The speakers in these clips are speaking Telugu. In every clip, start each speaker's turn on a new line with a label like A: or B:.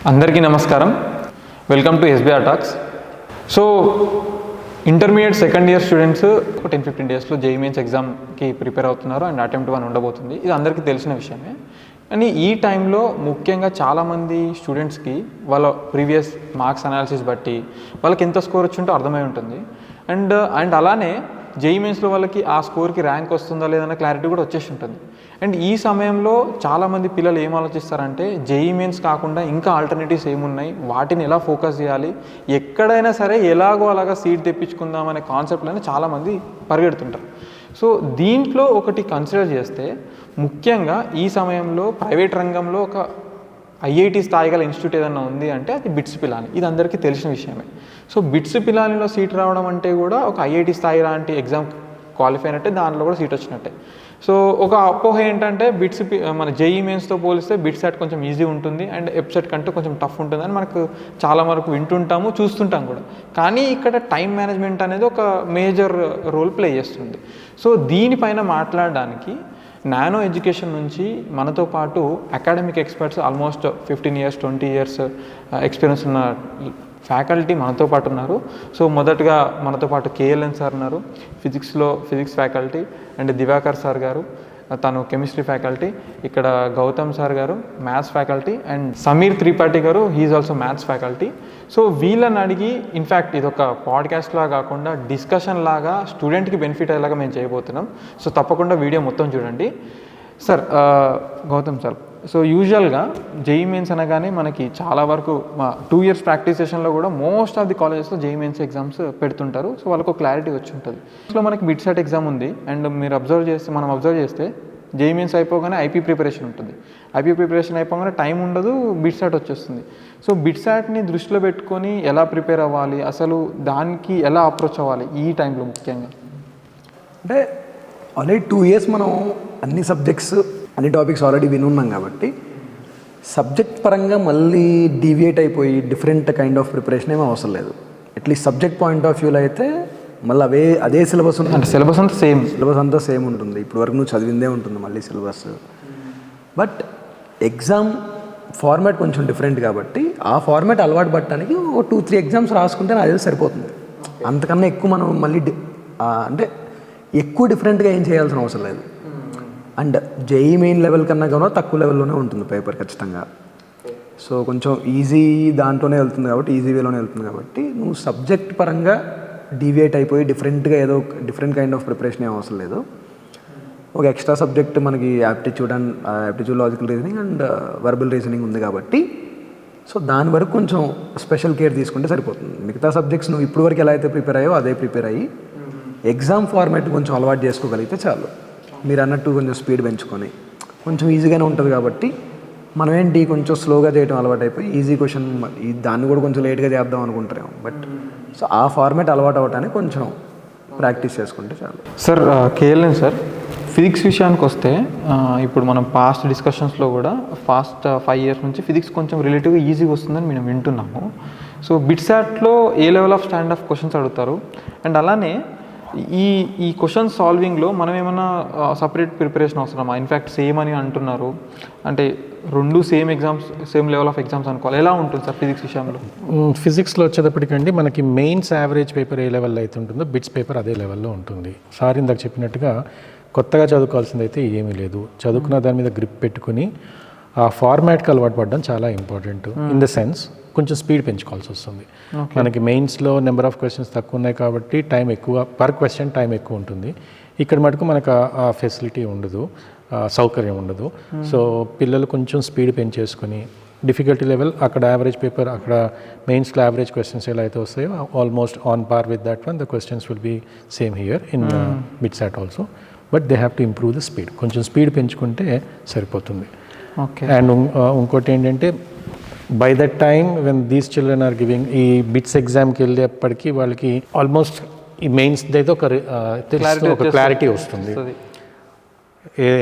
A: అందరికీ నమస్కారం. Welcome to SBR talks. So intermediate second year students 10-15 డేస్లో జేఈఈ మెయిన్స్ ఎగ్జామ్కి ప్రిపేర్ అవుతున్నారు అండ్ అటెంప్ట్ 1 ఉండబోతుంది. ఇది అందరికీ తెలిసిన విషయమే. కానీ ఈ టైంలో ముఖ్యంగా చాలామంది స్టూడెంట్స్కి వాళ్ళ ప్రీవియస్ మార్క్స్ అనాలిసిస్ బట్టి వాళ్ళకి ఎంత స్కోర్ వచ్చి ఉంటో అర్థమై ఉంటుంది. అండ్ అలానే జేఈఈ మెయిన్స్లో వాళ్ళకి ఆ స్కోర్కి ర్యాంక్ వస్తుందా లేదన్న క్లారిటీ కూడా వచ్చేసి ఉంటుంది. అండ్ ఈ సమయంలో చాలామంది పిల్లలు ఏం ఆలోచిస్తారంటే జేఈఈ మెయిన్స్ కాకుండా ఇంకా ఆల్టర్నేటివ్స్ ఏమున్నాయి, వాటిని ఎలా ఫోకస్ చేయాలి, ఎక్కడైనా సరే ఎలాగో అలాగా సీట్ తెప్పించుకుందాం అనే కాన్సెప్ట్లోనే చాలామంది పరిగెడుతుంటారు. సో దీంట్లో ఒకటి కన్సిడర్ చేస్తే ముఖ్యంగా ఈ సమయంలో ప్రైవేట్ రంగంలో ఒక ఐఐటి స్థాయి గల ఇన్స్టిట్యూట్ ఏదైనా ఉంది అంటే అది బిట్స్ పిలాని. ఇది అందరికీ తెలిసిన విషయమే. సో బిట్స్ పిలానిలో సీట్ రావడం అంటే కూడా ఒక ఐఐటి స్థాయి లాంటి ఎగ్జామ్ క్వాలిఫై అయినట్టే, దాంట్లో కూడా సీట్ వచ్చినట్టే. సో ఒక అపోహ ఏంటంటే మన జేఈఈ మెయిన్స్తో పోలిస్తే బిట్స్ సెట్ కొంచెం ఈజీ ఉంటుంది అండ్ ఎప్సెట్ కంటే కొంచెం టఫ్ ఉంటుంది అని మనకు చాలా వరకు వింటుంటాము, చూస్తుంటాం కూడా. కానీ ఇక్కడ టైం మేనేజ్మెంట్ అనేది ఒక మేజర్ రోల్ ప్లే చేస్తుంది. సో దీనిపైన మాట్లాడడానికి నానో ఎడ్యుకేషన్ నుంచి మనతో పాటు academic experts almost 15 years 20 years experience ఉన్న ఫ్యాకల్టీ మనతో పాటు ఉన్నారు. సో మొదటగా మనతో పాటు కేఎల్ఎన్ సార్ ఉన్నారు, physics faculty, and Divakar sir garu, తను కెమిస్ట్రీ ఫ్యాకల్టీ, ఇక్కడ Gautam sir garu maths faculty, and Sameer Tripathi garu he is also maths faculty. So వీళ్ళని అడిగి ఇన్ఫ్యాక్ట్ ఇది ఒక పాడ్కాస్ట్ లాగా కాకుండా డిస్కషన్ లాగా స్టూడెంట్కి బెనిఫిట్ అయ్యేలాగా మేము చేయబోతున్నాం. సో తప్పకుండా వీడియో మొత్తం చూడండి. సార్, గౌతమ్ సార్, సో యూజువల్గా జేఈఈ మెయిన్స్ అనగానే మనకి చాలా వరకు 2 years ప్రాక్టీస్ సెషన్లో కూడా మోస్ట్ ఆఫ్ ది కాలేజెస్లో జేఈఈ మెయిన్స్ ఎగ్జామ్స్ పెడుతుంటారు. సో వాళ్ళకు క్లారిటీ వచ్చి ఉంటుంది. సో మనకి బిట్ సెట్ ఎగ్జామ్ ఉంది అండ్ మనం అబ్జర్వ్ చేస్తే జేఈఈ మెయిన్స్ అయిపోగానే ఐపీ ప్రిపరేషన్ ఉంటుంది. ఐపీ ప్రిపరేషన్ అయిపోగానే టైం ఉండదు, బిట్ సెట్ వచ్చేస్తుంది. సో బిట్ సెట్ని దృష్టిలో పెట్టుకొని ఎలా ప్రిపేర్ అవ్వాలి, అసలు దానికి ఎలా అప్రోచ్ అవ్వాలి ఈ టైంలో ముఖ్యంగా?
B: అంటే ఆల్రెడీ 2 years మనం అన్ని సబ్జెక్ట్స్ అన్ని టాపిక్స్ ఆల్రెడీ వినున్నాం కాబట్టి సబ్జెక్ట్ పరంగా మళ్ళీ డీవియేట్ అయిపోయి డిఫరెంట్ కైండ్ ఆఫ్ ప్రిపరేషన్ ఏమీ అవసరం లేదు. అట్లీస్ట్ సబ్జెక్ట్ పాయింట్ ఆఫ్ వ్యూలో అయితే మళ్ళీ అదే సిలబస్ ఉంటుంది.
A: అంటే సిలబస్ అంతా సేమ్
B: ఉంటుంది. ఇప్పుడు వరకు నువ్వు చదివిందే ఉంటుంది మళ్ళీ సిలబస్. బట్ ఎగ్జామ్ ఫార్మాట్ కొంచెం డిఫరెంట్ కాబట్టి ఆ ఫార్మాట్ అలవాటు పట్టడానికి 2-3 exams రాసుకుంటే నాకు సరిపోతుంది. అంతకన్నా ఎక్కువ మనం మళ్ళీ అంటే ఎక్కువ డిఫరెంట్గా ఏం చేయాల్సిన అవసరం లేదు. అండ్ జేఈఈ మెయిన్ లెవెల్ కన్నా కూడా తక్కువ లెవెల్లోనే ఉంటుంది పేపర్ ఖచ్చితంగా. సో కొంచెం ఈజీ దాంట్లోనే వెళ్తుంది కాబట్టి, ఈజీ వేలోనే వెళ్తుంది కాబట్టి నువ్వు సబ్జెక్ట్ పరంగా డీవియేట్ అయిపోయి డిఫరెంట్గా ఏదో డిఫరెంట్ కైండ్ ఆఫ్ ప్రిపరేషన్ ఏం అవసరం లేదు. ఒక ఎక్స్ట్రా సబ్జెక్ట్ మనకి aptitude logical reasoning and verbal reasoning ఉంది కాబట్టి సో దాని వరకు కొంచెం స్పెషల్ కేర్ తీసుకుంటే సరిపోతుంది. మిగతా సబ్జెక్ట్స్ నువ్వు ఇప్పుడు వరకు ఎలా అయితే ప్రిపేర్ అయ్యో అదే ప్రిపేర్ అయ్యి ఎగ్జామ్ ఫార్మాట్ కొంచెం అలవాటు చేసుకోగలిగితే చాలు. మీరు అన్నట్టు కొంచెం స్పీడ్ పెంచుకొని కొంచెం ఈజీగానే ఉంటుంది కాబట్టి మనం ఏంటి కొంచెం స్లోగా చేయడం అలవాటు అయిపోయి ఈజీ క్వశ్చన్ దాన్ని కూడా కొంచెం లేట్గా చేద్దాం అనుకుంటారేమో. బట్ సో ఆ ఫార్మాట్ అలవాటు అవ్వటానికి కొంచెం ప్రాక్టీస్ చేసుకుంటే చాలు.
A: సార్, కేఎల్ఎన్ సార్, ఫిజిక్స్ విషయానికి వస్తే ఇప్పుడు మనం పాస్ట్ డిస్కషన్స్లో కూడా 5 years నుంచి ఫిజిక్స్ కొంచెం రిలేటివ్గా ఈజీగా వస్తుందని మేము వింటున్నాము. సో బిట్సాట్లో ఏ level of stand of questions అడుగుతారు, అండ్ అలానే ఈ క్వశ్చన్ సాల్వింగ్లో మనం ఏమైనా సపరేట్ ప్రిపరేషన్ అవసరమా? ఇన్ఫ్యాక్ట్ సేమ్ అని అంటున్నారు, అంటే 2 సేమ్ లెవెల్ ఆఫ్ ఎగ్జామ్స్ అనుకోవాలి. ఎలా ఉంటుంది సార్ ఫిజిక్స్ విషయంలో?
C: ఫిజిక్స్లో వచ్చేటప్పటికండి మనకి మెయిన్స్ యావరేజ్ పేపర్ ఏ లెవెల్లో అయితే ఉంటుందో బిట్స్ పేపర్ అదే లెవెల్లో ఉంటుంది. సార్ ఇందాక చెప్పినట్టుగా కొత్తగా చదువుకోవాల్సింది అయితే ఏమీ లేదు. చదువుకున్న దాని మీద గ్రిప్ పెట్టుకుని ఆ ఫార్మాట్కి అలవాటు పడడం చాలా ఇంపార్టెంట్. ఇన్ ద సెన్స్ కొంచెం స్పీడ్ పెంచుకోవాల్సి వస్తుంది. మనకి మెయిన్స్లో నెంబర్ ఆఫ్ క్వశ్చన్స్ తక్కువ ఉన్నాయి కాబట్టి టైం ఎక్కువ, పర్ క్వశ్చన్ టైం ఎక్కువ ఉంటుంది. ఇక్కడ మటుకు మనకు ఆ ఫెసిలిటీ ఉండదు, సౌకర్యం ఉండదు. సో పిల్లలు కొంచెం స్పీడ్ పెంచేసుకొని డిఫికల్టీ లెవెల్ అక్కడ యావరేజ్ పేపర్, అక్కడ మెయిన్స్లో యావరేజ్ క్వశ్చన్స్ ఎలా అయితే వస్తాయో almost on par with that one the questions will be same here in BITSAT also. But they have to improve the speed. కొంచెం స్పీడ్ పెంచుకుంటే సరిపోతుంది.
A: ఓకే.
C: అండ్ ఇంకోటి ఏంటంటే by that time when these children are giving ఈ బిట్స్ ఎగ్జామ్కి వెళ్ళేప్పటికీ వాళ్ళకి ఆల్మోస్ట్ ఈ మెయిన్స్ అయితే ఒక క్లారిటీ వస్తుంది.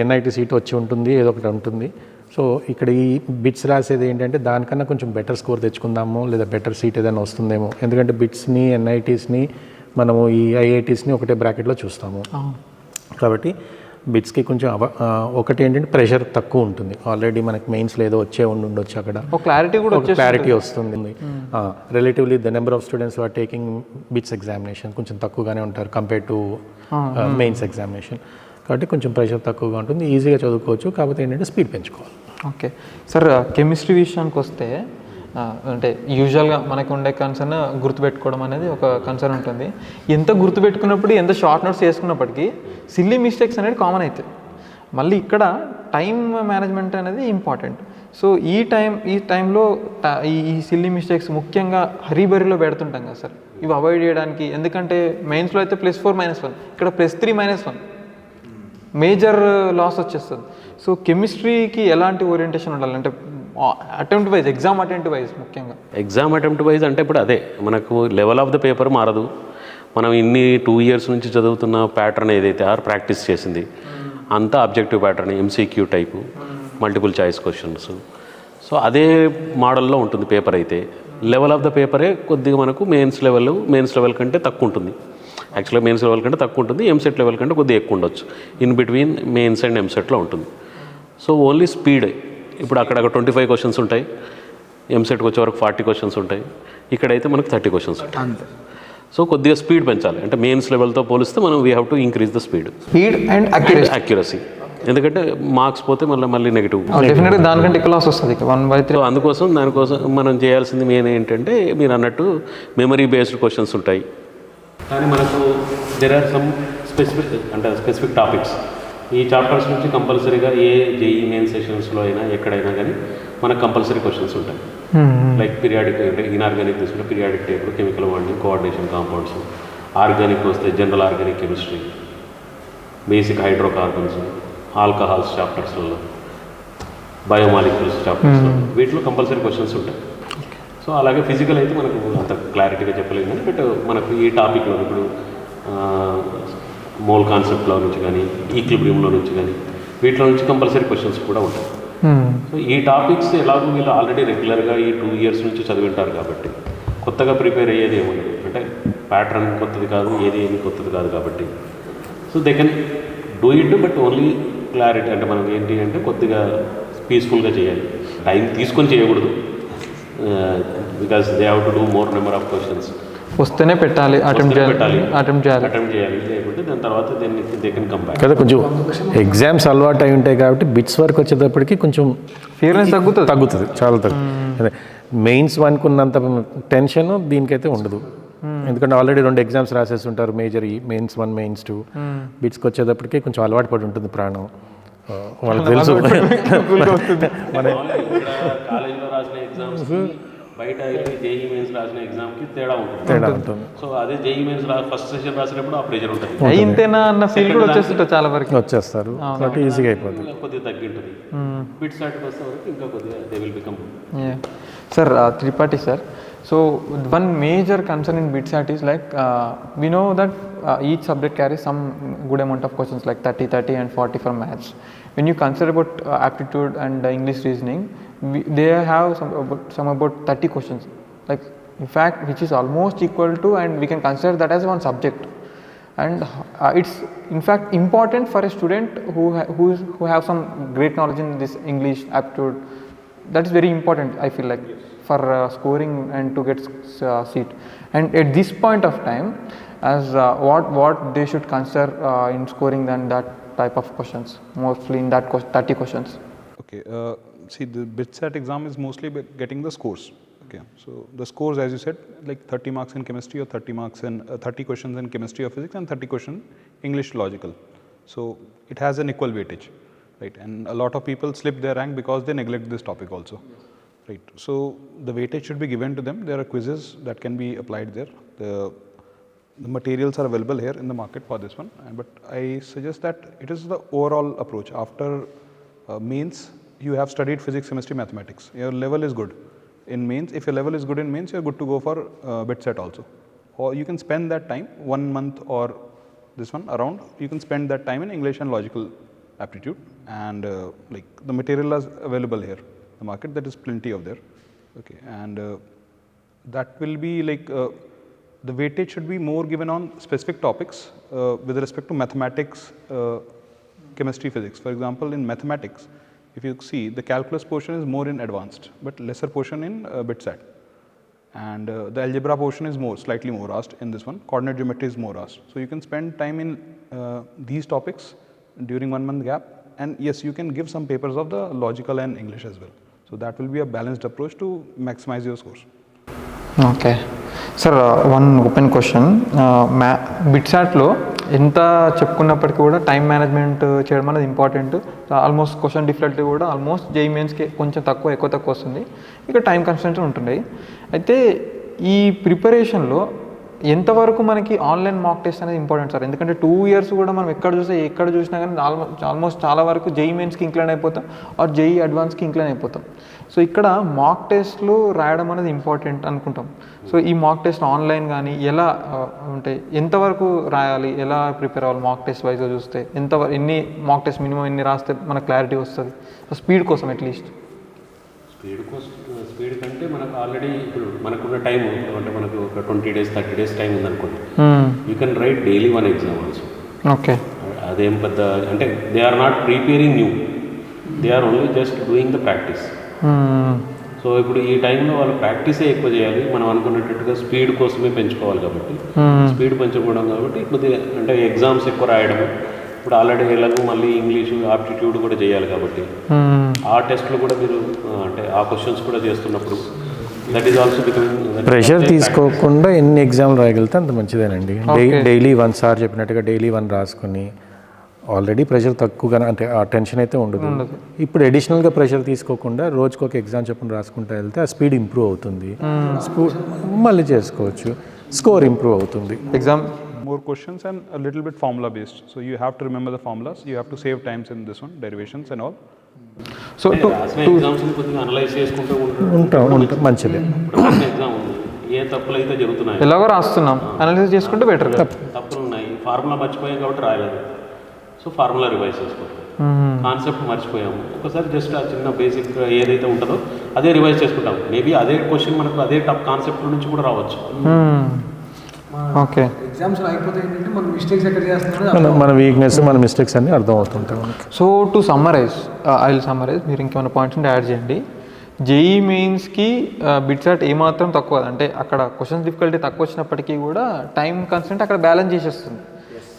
C: ఎన్ఐటి సీట్ వచ్చి ఉంటుంది, ఏదో ఒకటి ఉంటుంది. సో ఇక్కడ ఈ బిట్స్ రాసేది ఏంటంటే దానికన్నా కొంచెం బెటర్ స్కోర్ తెచ్చుకుందాము లేదా బెటర్ సీట్ ఏదైనా వస్తుందేమో. ఎందుకంటే బిట్స్ని ఎన్ఐటీస్ని మనము ఈ ఐఐటీస్ని ఒకటే బ్రాకెట్లో చూస్తాము కాబట్టి బిట్స్కి కొంచెం ఒకటి ఏంటంటే ప్రెషర్ తక్కువ ఉంటుంది. ఆల్రెడీ మనకి మెయిన్స్లో ఏదో ఉండొచ్చు అక్కడ
A: ఒక క్లారిటీ కూడా
C: ఒక క్లారిటీ వస్తుంది. Relatively the number of students are taking BITS examination కొంచెం తక్కువగానే ఉంటారు కంపేర్ టు మెయిన్స్ ఎగ్జామినేషన్. కాబట్టి కొంచెం ప్రెషర్ తక్కువగా ఉంటుంది, ఈజీగా చదువుకోవచ్చు. కాకపోతే ఏంటంటే స్పీడ్ పెంచుకోవాలి.
A: ఓకే సార్, కెమిస్ట్రీ విషయానికి వస్తే అంటే యూజువల్గా మనకు ఉండే కన్సర్న్ గుర్తుపెట్టుకోవడం అనేది ఒక కన్సర్న్ ఉంటుంది. ఎంత గుర్తుపెట్టుకున్నప్పుడు ఎంత షార్ట్ నోట్స్ చేసుకున్నప్పటికీ సిల్లీ మిస్టేక్స్ అనేది కామన్ అవుతాయి. మళ్ళీ ఇక్కడ టైం మేనేజ్మెంట్ అనేది ఇంపార్టెంట్. సో ఈ టైంలో ఈ సిల్లీ మిస్టేక్స్ ముఖ్యంగా హరీబరీలో పెడుతుంటాం కదా సార్, ఇవి అవాయిడ్ చేయడానికి. ఎందుకంటే మెయిన్స్లో అయితే +4 -1, ఇక్కడ +3 -1 మేజర్ లాస్ వచ్చేస్తుంది. సో కెమిస్ట్రీకి ఎలాంటి ఓరియంటేషన్ ఉండాలి అంటే attempt wise, exam attempt wise ముఖ్యంగా?
D: ఎగ్జామ్ అటెంప్ట్ వైజ్ అంటే ఇప్పుడు అదే మనకు లెవెల్ ఆఫ్ ద పేపర్ మారదు. మనం ఇన్ని 2 years నుంచి చదువుతున్న ప్యాటర్న్ ఏదైతే ప్రాక్టీస్ చేసింది అంతా objective pattern, MCQ type, multiple choice questions. So అదే మోడల్లో ఉంటుంది పేపర్. అయితే లెవెల్ ఆఫ్ ద పేపరే కొద్దిగా మనకు మెయిన్స్ లెవెల్ కంటే తక్కువ ఉంటుంది. యాక్చువల్గా మెయిన్స్ లెవెల్ కంటే తక్కువ ఉంటుంది, ఎంసెట్ లెవెల్ కంటే కొద్దిగా ఎక్కువ ఉండొచ్చు. ఇన్ బిట్వీన్ మెయిన్స్ అండ్ ఎంసెట్లో ఉంటుంది. So only speed. ఇప్పుడు అక్కడ 25 క్వశ్చన్స్ ఉంటాయి, ఎంసెట్కి వచ్చే వరకు 40 క్వశ్చన్స్ ఉంటాయి, ఇక్కడైతే మనకు 30 క్వశ్చన్స్ ఉంటాయి.
B: అంతే.
D: సో కొద్దిగా స్పీడ్ పెంచాలి. అంటే మెయిన్స్ లెవెల్తో పోలిస్తే మనం we have to increase the speed
A: and
D: accuracy. ఎందుకంటే మార్క్స్ పోతే మళ్ళీ నెగిటివ్,
A: డెఫినెట్గా దానికంటే ఎక్కువ లాస్ వస్తుంది 1/3.
D: అందుకోసం దానికోసం మనం చేయాల్సింది మెయిన్ ఏంటంటే మీరు అన్నట్టు మెమరీ బేస్డ్ క్వశ్చన్స్ ఉంటాయి. కానీ మనకు there are some specific topics. ఈ చాప్టర్స్ నుంచి కంపల్సరీగా ఏ జేఈ మెయిన్ సెషన్స్లో అయినా ఎక్కడైనా కానీ మనకు కంపల్సరీ క్వశ్చన్స్ ఉంటాయి. లైక్ పీరియాడిక్, అంటే ఇన్ఆర్గానిక్ తీసుకుంటే periodic table, chemical bonding, coordination compounds. Organic వస్తే general organic chemistry, basic hydrocarbons, alcohols చాప్టర్స్లలో, బయోమాలిక్యూల్స్ చాప్టర్స్లో, వీటిలో కంపల్సరీ క్వశ్చన్స్ ఉంటాయి. సో అలాగే ఫిజికల్ అయితే మనకు అంత క్లారిటీగా చెప్పలేము కానీ బట్ మనకు ఈ టాపిక్లో ఇప్పుడు మోల్ కాన్సెప్ట్లో నుంచి కానీ, ఈక్విలిబ్రియంలో నుంచి కానీ, వీటిలో నుంచి కంపల్సరీ క్వశ్చన్స్ కూడా ఉంటాయి. సో ఈ టాపిక్స్ ఎలాగో వీళ్ళు ఆల్రెడీ రెగ్యులర్గా ఈ 2 years నుంచి చదివింటారు కాబట్టి కొత్తగా ప్రిపేర్ అయ్యేది ఏముండదు. అంటే ప్యాటర్న్ కొత్తది కాదు, ఏమి కొత్తది కాదు కాబట్టి so they can do it. But only clarity, అంటే మనకి ఏంటి అంటే కొద్దిగా పీస్ఫుల్గా చేయాలి, టైం తీసుకొని చేయకూడదు. Because they have to do more number of questions.
A: వస్తేనే పెట్టాలి, అటెంప్ట్ చేయాలి,
D: లేకుంటే దాని తర్వాత దే కెన్ కమ్ బ్యాక్.
C: కదా కొంచెం ఎగ్జామ్స్ అలవాటు అయి ఉంటాయి కాబట్టి బిట్స్ వరకు వచ్చేటప్పటికి కొంచెం
A: ఫియర్నెస్
C: తగ్గుతుంది, చాలా తగ్గుతుంది. అదే మెయిన్స్ 1కు ఉన్నంత టెన్షన్ దీనికైతే ఉండదు. ఎందుకంటే ఆల్రెడీ 2 exams రాసేసి ఉంటారు, మేజర్ మెయిన్స్ 1, మెయిన్స్ 2. బిట్స్కి వచ్చేటప్పటికి కొంచెం అలవాటు పడి ఉంటుంది ప్రాణం, వాళ్ళకి తెలుసు.
D: మన కాలేజీలో రాసిన ఎగ్జామ్స్ బయట జేఈ మెయిన్స్ రాసిన ఎగ్జామ్కి తేడా ఉంటుంది. సో అదే జేఈ మెయిన్స్ ఫస్ట్ సెషన్ రాసినప్పుడు ఆ ప్రెషర్ ఉంటుంది,
A: ఇంతేనా అన్న ఫీల్ కూడా వచ్చేస్తుంటారు, చాలా వరకు
C: వచ్చేస్తారు, కాబట్టి ఈజీగా అయిపోతుంది.
D: కొద్దిగా తగ్గింటుంది. బిట్స్ స్టార్ట్కి వస్తే వరకు ఇంకా కొద్దిగా they will become.
A: Sir Tripathi sir, so one major concern in BITSAT is like we know that each subject carries some good amount of questions like 30 and 40 for maths. When you consider about aptitude and English reasoning, they have some about 30 questions, like in fact which is almost equal to, and we can consider that as one subject. And it's in fact important for a student who have some great knowledge in this English aptitude. That is very important, I feel like, for scoring and to get seat. And at this point of time, as what they should consider in scoring then that type of questions, mostly in that 30 questions.
E: Okay, see, the BITSAT exam is mostly getting the scores. Okay, so the scores, as you said, like 30 marks in chemistry or 30 marks in 30 questions in chemistry or physics and 30 questions English logical. So it has an equal weightage, right? And a lot of people slip their rank because they neglect this topic also. Yes. Right. So the weightage should be given to them. There are quizzes that can be applied there. The materials are available here in the market for this one. But I suggest that it is the overall approach. After mains, you have studied physics, chemistry, mathematics. Your level is good in mains. If your level is good in mains, you are good to go for BITSAT also. Or you can spend that time, 1 month or this one around, you can spend that time in English and logical aptitude. And like the material is available here. The market, that is plenty of there. Okay, and that will be like the weightage should be more given on specific topics with respect to mathematics, chemistry, physics. For example, in mathematics, if you see, the calculus portion is more in advanced, but lesser portion in BitSat. And the algebra portion is slightly more asked in this one. Coordinate geometry is more asked. So you can spend time in these topics during 1 month gap. And yes, you can give some papers of the logical and English as well. So that will be a balanced approach to maximize your scores.
A: Okay sir, one open question. బిట్సాట్లో ఎంత చెప్పుకున్నప్పటికీ కూడా టైం మేనేజ్మెంట్ చేయడం అనేది ఇంపార్టెంట్. ఆల్మోస్ట్ క్వశ్చన్ డిఫికల్టీ కూడా ఆల్మోస్ట్ జేఈ మెయిన్స్కి కొంచెం ఎక్కువ వస్తుంది. ఇక టైం కన్స్టెంట్స్ ఉంటుంటాయి. అయితే ఈ ప్రిపరేషన్లో ఎంతవరకు మనకి ఆన్లైన్ మాక్ టెస్ట్ అనేది ఇంపార్టెంట్ సార్? ఎందుకంటే 2 years కూడా మనం ఎక్కడ చూసినా కానీ ఆల్మోస్ట్ చాలా వరకు జేఈ మెయిన్స్కి ఇంక్లైన్ అయిపోతాం, ఆర్ జేఈ అడ్వాన్స్కి ఇంక్లైన్ అయిపోతాం. సో ఇక్కడ మాక్ టెస్ట్లు రాయడం అనేది ఇంపార్టెంట్ అనుకుంటాం. సో ఈ మాక్ టెస్ట్ ఆన్లైన్ కానీ ఎలా ఉంటాయి, ఎంతవరకు రాయాలి, ఎలా ప్రిపేర్ అవ్వాలి మాక్ టెస్ట్ వైజ్గా చూస్తే, ఎన్ని మాక్ టెస్ట్ మినిమం ఎన్ని రాస్తే మనకు క్లారిటీ వస్తుంది? సో స్పీడ్ కోసం అట్లీస్ట్.
D: స్పీడ్ కంటే మనకు ఆల్రెడీ ఇప్పుడు మనకున్న టైం అంటే మనకు ఒక 20 days 30 days టైం ఉందనుకోండి, you can write daily 1 exam also.
A: Okay,
D: అదేం పెద్ద అంటే they are not preparing new, they are only just doing the practice. So ఇప్పుడు ఈ టైంలో వాళ్ళు ప్రాక్టీసే ఎక్కువ చేయాలి. మనం అనుకున్నట్టుగా స్పీడ్ కోసమే పెంచుకోవాలి కాబట్టి, స్పీడ్ పెంచుకోవడం కాబట్టి కొద్దిగా అంటే ఎగ్జామ్స్ ఎక్కువ రాయడం. ఇప్పుడు ఆల్రెడీ ఎలాగో మళ్ళీ ఇంగ్లీషు ఆప్టిట్యూడ్ కూడా చేయాలి కాబట్టి ఆ టెస్ట్లు కూడా మీరు అంటే ఆ క్వశ్చన్స్ కూడా చేస్తున్నప్పుడు that is also becoming
C: pressure తీసుకోకుండా ఎన్ని ఎగ్జామ్లు రాయగలిగితే అంత మంచిదేనండి. డైలీ 1 సార్ చెప్పినట్టుగా డైలీ 1 రాసుకుని ఆల్రెడీ ప్రెషర్ తక్కువగా అంటే ఆ టెన్షన్ అయితే ఉండదు. ఇప్పుడు అడిషనల్గా ప్రెషర్ తీసుకోకుండా రోజుకు ఒక ఎగ్జామ్ చెప్పిన రాసుకుంటూ వెళ్తే ఆ స్పీడ్ ఇంప్రూవ్ అవుతుంది, మళ్ళీ చేసుకోవచ్చు, స్కోర్ ఇంప్రూవ్ అవుతుంది.
A: Exam
E: More questions and a little bit formula based. So you have to remember the formulas. You have to save times in this one, derivations and all.
A: So
D: exams కొద్దిగా అనలైజ్ చేసుకుంటూ
C: ఉంటాం మంచిదే.
D: ఎగ్జామ్ ఉంది, ఏ తప్పులు అయితే జరుగుతున్నాయి
A: ఎలాగో రాస్తున్నాం, అనలైజ్ చేసుకుంటే బెటర్.
D: తప్పులు ఉన్నాయి, ఫార్ములా మర్చిపోయాం కాబట్టి రాయలేదు. సో ఫార్ములా రివైజ్ చేసుకోవాలి. కాన్సెప్ట్ మర్చిపోయాము, ఒకసారి జస్ట్ ఆ చిన్న బేసిక్ ఏదైతే ఉంటుందో అదే రివైజ్ చేసుకుంటాం. మేబీ అదే క్వశ్చన్ మనకు అదే టాప్ కాన్సెప్ట్ నుంచి కూడా రావచ్చు.
A: ఓకే,
B: ఎగ్జామ్స్ రాకపోతే ఏంటంటే మనం మిస్టేక్స్ ఎక్కడ చేస్తున్నారో
C: మన వీక్నెస్ మన మిస్టేక్స్ అన్నీ అర్థం అవుతుంటాయి మనకి.
A: So to summarise, I will summarise, మీరు ఇంకేమైనా పాయింట్స్ ఉంటే యాడ్ చేయండి. జేఈ మెయిన్స్కి బిట్సాట్ ఏమాత్రం తక్కువ, అంటే అక్కడ క్వశ్చన్స్ డిఫికల్టీ తక్కువ వచ్చినప్పటికీ కూడా టైం కన్స్టెంట్ అక్కడ బ్యాలెన్స్ చేసేస్తుంది.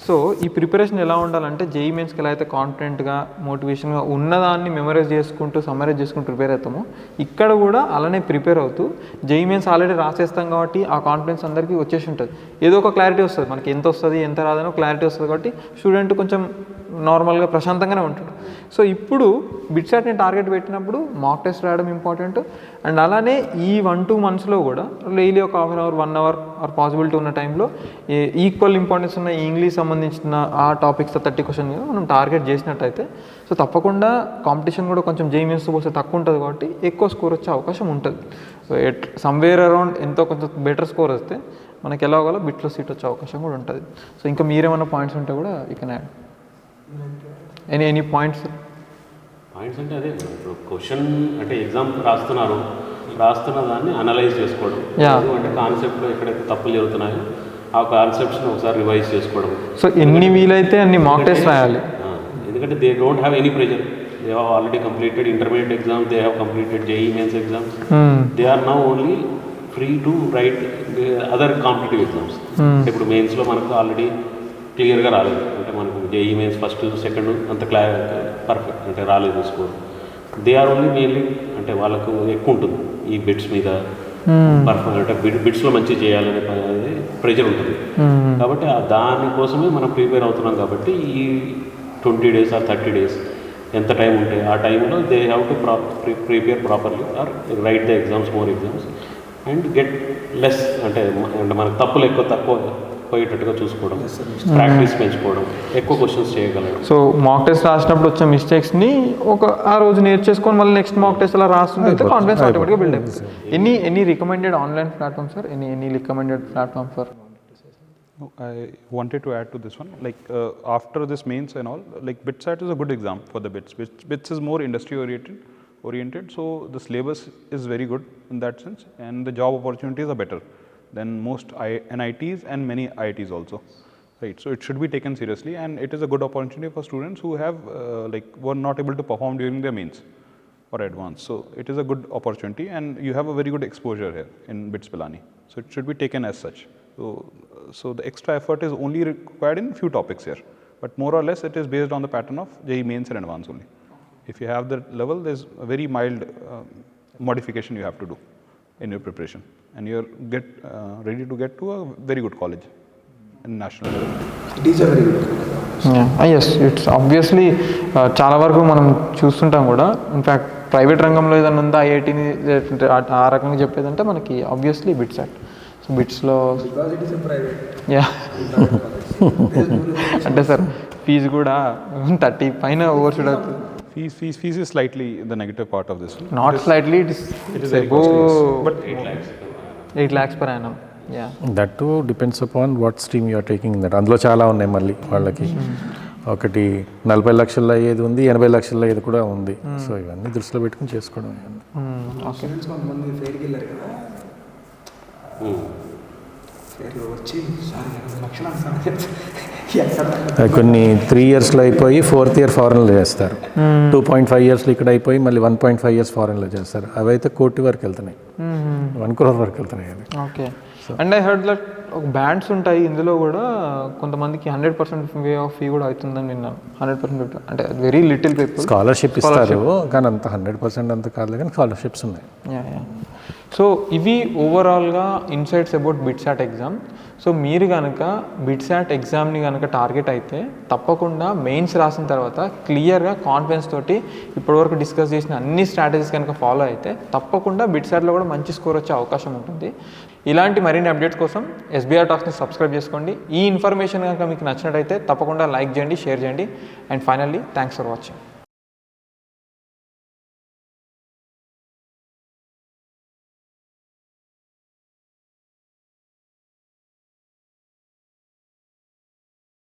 A: సో ఈ ప్రిపరేషన్ ఎలా ఉండాలంటే జేఈ మెయిన్స్కి ఎలా అయితే కాన్ఫిడెంట్గా మోటివేషన్గా ఉన్నదాన్ని మెమరైజ్ చేసుకుంటూ సమ్మరైజ్ చేసుకుంటూ ప్రిపేర్ అవుతామో, ఇక్కడ కూడా అలానే ప్రిపేర్ అవుతూ జేఈ మెయిన్స్ ఆల్రెడీ రాసేస్తాం కాబట్టి ఆ కాన్ఫిడెన్స్ అందరికీ వచ్చేసి ఉంటుంది. ఏదో ఒక క్లారిటీ వస్తుంది, మనకి ఎంత వస్తుంది ఎంత రాదనో క్లారిటీ వస్తుంది కాబట్టి స్టూడెంట్ కొంచెం నార్మల్గా ప్రశాంతంగానే ఉంటాడు. సో ఇప్పుడు బిట్సాట్ని టార్గెట్ పెట్టినప్పుడు మాక్ టెస్ట్ రాయడం ఇంపార్టెంట్. అండ్ అలానే ఈ 1-2 monthsలో కూడా డైలీ ఒక 1/2 hour 1 hour ఆర్ పాసిబిలిటీ ఉన్న టైంలో ఈక్వల్ ఇంపార్టెన్స్ ఉన్న ఇంగ్లీష్ సంబంధించిన ఆ టాపిక్స్ 30 questions మనం టార్గెట్ చేసినట్టయితే సో తప్పకుండా కాంపిటీషన్ కూడా కొంచెం జేఈ మెయిన్స్ పోస్తే తక్కువ ఉంటుంది కాబట్టి ఎక్కువ స్కోర్ వచ్చే అవకాశం ఉంటుంది. సో సమ్వేర్ అరౌండ్ ఎంతో కొంచెం బెటర్ స్కోర్ వస్తే మనకి ఎలాగోలా బిట్లో సీట్ వచ్చే అవకాశం కూడా ఉంటుంది. సో ఇంకా మీరేమన్నా పాయింట్స్ ఉంటే కూడా you can add any points
D: అంటే అదే ఇప్పుడు క్వశ్చన్ అంటే ఎగ్జామ్ రాస్తున్న దాన్ని అనలైజ్ చేసుకోవడం, అంటే కాన్సెప్ట్లో ఎక్కడైతే తప్పులు జరుగుతున్నాయో ఆ కాన్సెప్ట్స్ని ఒకసారి రివైజ్ చేసుకోవడం.
A: సో ఎన్ని వీలైతే అన్ని మాక్ టెస్ట్ రాయాలి,
D: ఎందుకంటే they don't have any pressure. They have already completed intermediate exams, they have completed JEE mains exams, they are now only free to write other competitive exams. ఇప్పుడు మెయిన్స్లో మనకు ఆల్రెడీ క్లియర్గా రాలేదు, అంటే మనకు జేఈ మెయిన్స్ ఫస్ట్ సెకండ్ అంత పర్ఫెక్ట్ అంటే రాలేదు score. They are only mainly అంటే వాళ్ళకు ఎక్కువ ఉంటుంది ఈ బిట్స్ మీద పర్ఫెక్ట్, అంటే బిట్స్లో మంచిగా చేయాలనే ప్రెజర్ ఉంటుంది. కాబట్టి దానికోసమే మనం ప్రిపేర్ అవుతున్నాం. కాబట్టి ఈ 20 days ఆర్ 30 days ఎంత టైం ఉంటే ఆ టైంలో they have to prepare properly are right the exams, more exams and get less అంటే మనకు తప్పులు తక్కువ పోయేటట్టుగా చూసుకోవడం, ప్రాక్టీస్ పెంచుకోవడం, ఎక్కువ క్వశ్చన్స్ చేయగలరు.
A: సో మాక్ టెస్ట్ రాసినప్పుడు వచ్చే మిస్టేక్స్ని ఆ రోజు నేర్చేసుకొని మళ్ళీ నెక్స్ట్ మాక్ టెస్ట్ అలా రాస్తుంటే కాన్ఫిడెన్స్ ఆటోమేటిక్గా బిల్డ్ అవుతుంది. Any recommended online platform sir? Any recommended platform for?
E: I wanted to add to this one, like after this mains and all, like BitSat is a good exam for the bits. Bits is more industry oriented, so the syllabus is very good in that sense, and the job opportunities are better than most NITs and many IITs also. right? So it should be taken seriously, and it is a good opportunity for students who have were not able to perform during their mains or advanced. So it is a good opportunity, and you have a very good exposure here in BITS Pilani. So it should be taken as such. So the extra effort is only required in few topics here, but more or less it is based on the pattern of JEE mains and advanced only. If you have the level, there's a very mild modification you have to do in your preparation, and you're ready to get to a very good college in national level.
B: It is a very good.
A: Yes it's obviously చాలా వరకు మనం చూస్తుంటాం కూడా. ఇన్ఫ్యాక్ట్ ప్రైవేట్ రంగంలో ఏదైనా ఉందా ఐఐటీని ఆ రకంగా చెప్పేదంటే మనకి ఆబ్వియస్లీ బిట్సాట్. సో బిట్స్లో
B: because it is a private.
A: Yeah అంటే సార్ ఫీజు కూడా 30 పైన ఓవర్ షూట్ అవుతుంది.
E: Fees is slightly the negative part of this.
A: Not slightly it is
E: very
A: above
E: costly, but
A: 8 lakhs per annum. Yeah
C: that too depends upon what stream you're taking that. అందులో చాలా ఉన్నాయి మళ్ళీ వాళ్ళకి. ఒకటి 40 లక్షల్లో అయ్యేది ఉంది, 80 లక్షల్లో అయ్యేది కూడా ఉంది. సో ఇవన్నీ దృష్టిలో పెట్టుకుని చేసుకోవడం.
B: స్టూడెంట్స్ కొంతమంది ఫెయిర్కి వెళ్ళారు కదా, ఫెయిర్లో వచ్చి
C: కొన్ని 3 ఇయర్స్లో అయిపోయి 4th ఇయర్ ఫారెన్లో చేస్తారు. 2.5 ఇయర్స్లో ఇక్కడ అయిపోయి మళ్ళీ 1.5 ఇయర్స్ ఫారెన్లో చేస్తారు. అవి అయితే కోటి వరకు వెళ్తున్నాయి, 1 crore వరకు వెళ్తున్నాయి. అది
A: okay. And I heard that ఒక బ్యాండ్స్ ఉంటాయి ఇందులో కూడా, కొంతమందికి 100% వే ఆఫ్ ఫీ కూడా అవుతుందని విన్నాను. 100% అంటే వెరీ లిటిల్ పీపుల్
C: స్కాలర్షిప్ ఇస్తారు, కానీ అంత 100% అంత కాదు, కానీ స్కాలర్షిప్స్ ఉన్నాయి.
A: సో ఇవి ఓవరాల్గా insights about BITSAT exam. So మీరు కనుక బిట్సాట్ ఎగ్జామ్ని కనుక టార్గెట్ అయితే తప్పకుండా మెయిన్స్ రాసిన తర్వాత క్లియర్గా కాన్ఫిడెన్స్ తోటి ఇప్పటివరకు డిస్కస్ చేసిన అన్ని స్ట్రాటజీస్ కనుక ఫాలో అయితే తప్పకుండా బిట్సాట్లో కూడా మంచి స్కోర్ వచ్చే అవకాశం ఉంటుంది. ఇలాంటి మరిన్ని అప్డేట్స్ కోసం ఎస్బీఆర్ టాక్స్ని సబ్స్క్రైబ్ చేసుకోండి. ఈ ఇన్ఫర్మేషన్ కనుక మీకు నచ్చినట్టయితే తప్పకుండా లైక్ చేయండి, షేర్ చేయండి. And finally thanks for watching.